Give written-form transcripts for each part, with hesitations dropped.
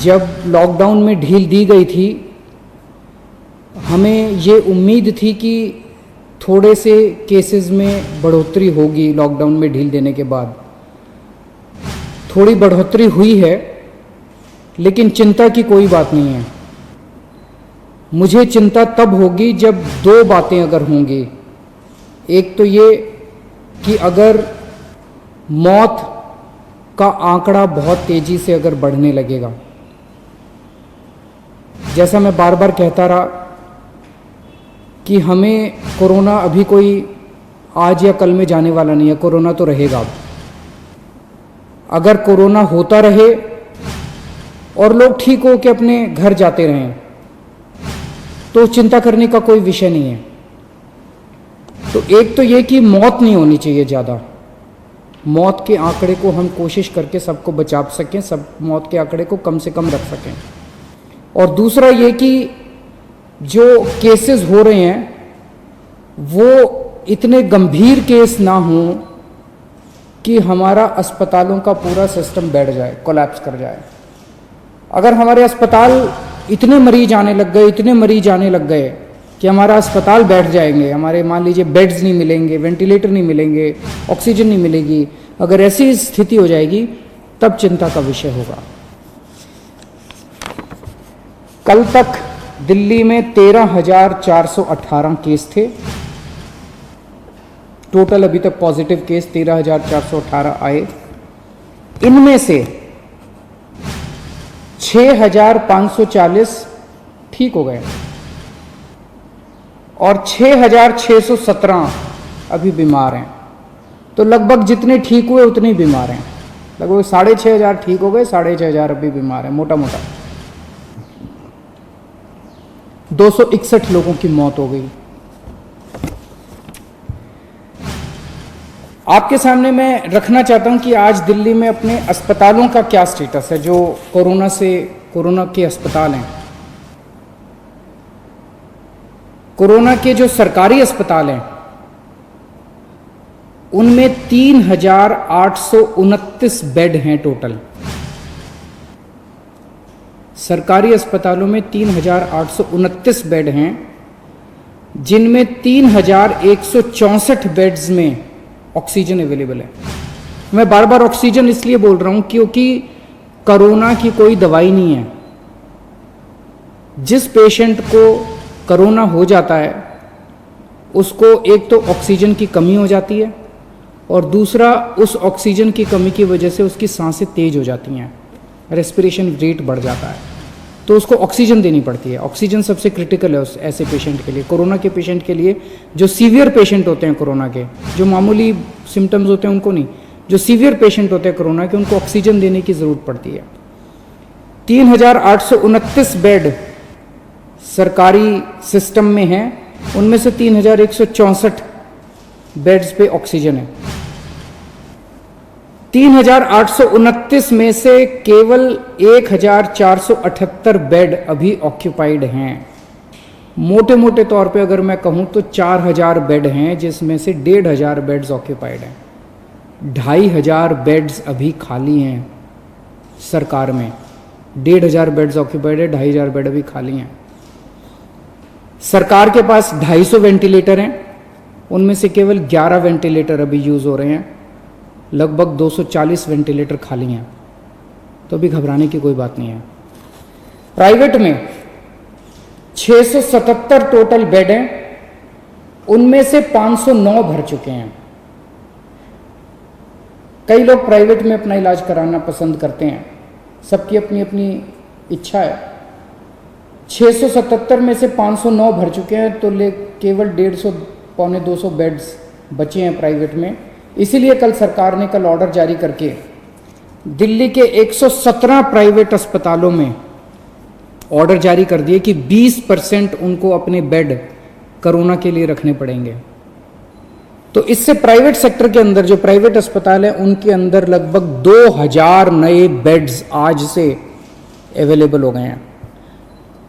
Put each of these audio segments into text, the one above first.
जब लॉकडाउन में ढील दी गई थी, हमें ये उम्मीद थी कि थोड़े से केसेस में बढ़ोतरी होगी। लॉकडाउन में ढील देने के बाद थोड़ी बढ़ोतरी हुई है, लेकिन चिंता की कोई बात नहीं है। मुझे चिंता तब होगी जब दो बातें अगर होंगी। एक तो ये कि अगर मौत का आंकड़ा बहुत तेजी से अगर बढ़ने लगेगा, जैसा मैं बार बार कहता रहा कि हमें कोरोना अभी कोई आज या कल में जाने वाला नहीं है, कोरोना तो रहेगा। अब अगर कोरोना होता रहे और लोग ठीक हो के अपने घर जाते रहें तो चिंता करने का कोई विषय नहीं है। तो एक तो ये कि मौत नहीं होनी चाहिए ज़्यादा, मौत के आंकड़े को हम कोशिश करके सबको बचा सकें, सब मौत के आंकड़े को कम से कम रख सकें। और दूसरा ये कि जो केसेस हो रहे हैं वो इतने गंभीर केस ना हों कि हमारा अस्पतालों का पूरा सिस्टम बैठ जाए, कोलैप्स कर जाए। अगर हमारे अस्पताल इतने मरीज आने लग गए, इतने मरीज आने लग गए कि हमारा अस्पताल बैठ जाएंगे, हमारे मान लीजिए बेड्स नहीं मिलेंगे, वेंटिलेटर नहीं मिलेंगे, ऑक्सीजन नहीं मिलेगी, अगर ऐसी स्थिति हो जाएगी तब चिंता का विषय होगा। कल तक दिल्ली में 13,418 केस थे टोटल। अभी तक पॉजिटिव केस 13,418 आए। इनमें से 6,540 ठीक हो गए और 6,617 अभी बीमार हैं। तो लगभग जितने ठीक हुए उतने ही बीमार हैं। लगभग 6,500 ठीक हो गए, 6,500 अभी बीमार हैं मोटा मोटा। 261 लोगों की मौत हो गई। आपके सामने मैं रखना चाहता हूं कि आज दिल्ली में अपने अस्पतालों का क्या स्टेटस है, जो कोरोना के अस्पताल हैं। कोरोना के जो सरकारी अस्पताल हैं उनमें 3,829 बेड हैं टोटल। सरकारी अस्पतालों में 3,829 बेड हैं, जिनमें 3,164 बेड्स में ऑक्सीजन अवेलेबल है। मैं बार बार ऑक्सीजन इसलिए बोल रहा हूं क्योंकि कोरोना की कोई दवाई नहीं है। जिस पेशेंट को कोरोना हो जाता है उसको एक तो ऑक्सीजन की कमी हो जाती है और दूसरा उस ऑक्सीजन की कमी की वजह से उसकी सांसें तेज हो जाती हैं, रेस्पिरेशन रेट बढ़ जाता है, तो उसको ऑक्सीजन देनी पड़ती है। ऑक्सीजन सबसे क्रिटिकल है उस ऐसे पेशेंट के लिए, कोरोना के पेशेंट के लिए। जो सीवियर पेशेंट होते हैं कोरोना के, जो मामूली सिम्टम्स होते हैं उनको नहीं, जो सीवियर पेशेंट होते हैं कोरोना के, उनको ऑक्सीजन देने की ज़रूरत पड़ती है। 3,829 बेड सरकारी सिस्टम में हैं, उनमें से 3,164 बेड्स पे ऑक्सीजन है। 3,829 में से केवल 1,478 बेड अभी ऑक्यूपाइड हैं। मोटे मोटे तौर पे अगर मैं कहूं तो 4,000 बेड हैं, जिसमें से 1,500 बेड्स ऑक्यूपाइड हैं। 2,500 बेड्स अभी खाली हैं सरकार में। 1,500 बेड्स ऑक्यूपाइड है, 2,500 बेड अभी खाली हैं। सरकार के पास 250 वेंटिलेटर हैं, उनमें से केवल 11 वेंटिलेटर अभी यूज़ हो रहे हैं। लगभग 240 वेंटिलेटर खाली हैं, तो अभी घबराने की कोई बात नहीं है। प्राइवेट में 677 टोटल बेड हैं, उनमें से 509 भर चुके हैं। कई लोग प्राइवेट में अपना इलाज कराना पसंद करते हैं, सबकी अपनी अपनी इच्छा है। 677 में से 509 भर चुके हैं, तो केवल 150 पौने 200 बेड्स बचे हैं प्राइवेट में। इसीलिए कल सरकार ने कल ऑर्डर जारी करके दिल्ली के 117 प्राइवेट अस्पतालों में ऑर्डर जारी कर दिए कि 20% उनको अपने बेड कोरोना के लिए रखने पड़ेंगे। तो इससे प्राइवेट सेक्टर के अंदर जो प्राइवेट अस्पताल है उनके अंदर लगभग 2,000 नए बेड्स आज से अवेलेबल हो गए हैं।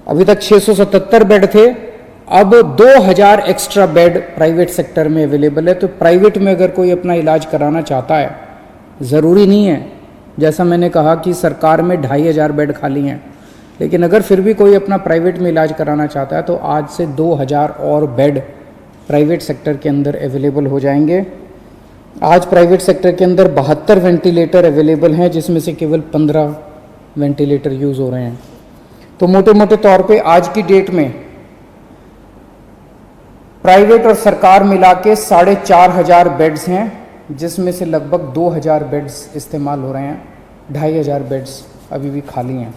अभी तक 677 बेड थे, अब 2,000 एक्स्ट्रा बेड प्राइवेट सेक्टर में अवेलेबल है। तो प्राइवेट में अगर कोई अपना इलाज कराना चाहता है, ज़रूरी नहीं है जैसा मैंने कहा कि सरकार में 2500 बेड खाली हैं, लेकिन अगर फिर भी कोई अपना प्राइवेट में इलाज कराना चाहता है तो आज से 2000 और बेड प्राइवेट सेक्टर के अंदर अवेलेबल हो जाएंगे। आज प्राइवेट सेक्टर के अंदर 72 वेंटिलेटर अवेलेबल हैं, जिसमें से केवल 15 वेंटिलेटर यूज़ हो रहे हैं। तो मोटे मोटे तौर पे आज की डेट में प्राइवेट और सरकार मिला के 4500 बेड्स हैं, जिसमें से लगभग 2000 बेड्स इस्तेमाल हो रहे हैं, 2500 बेड्स अभी भी खाली हैं।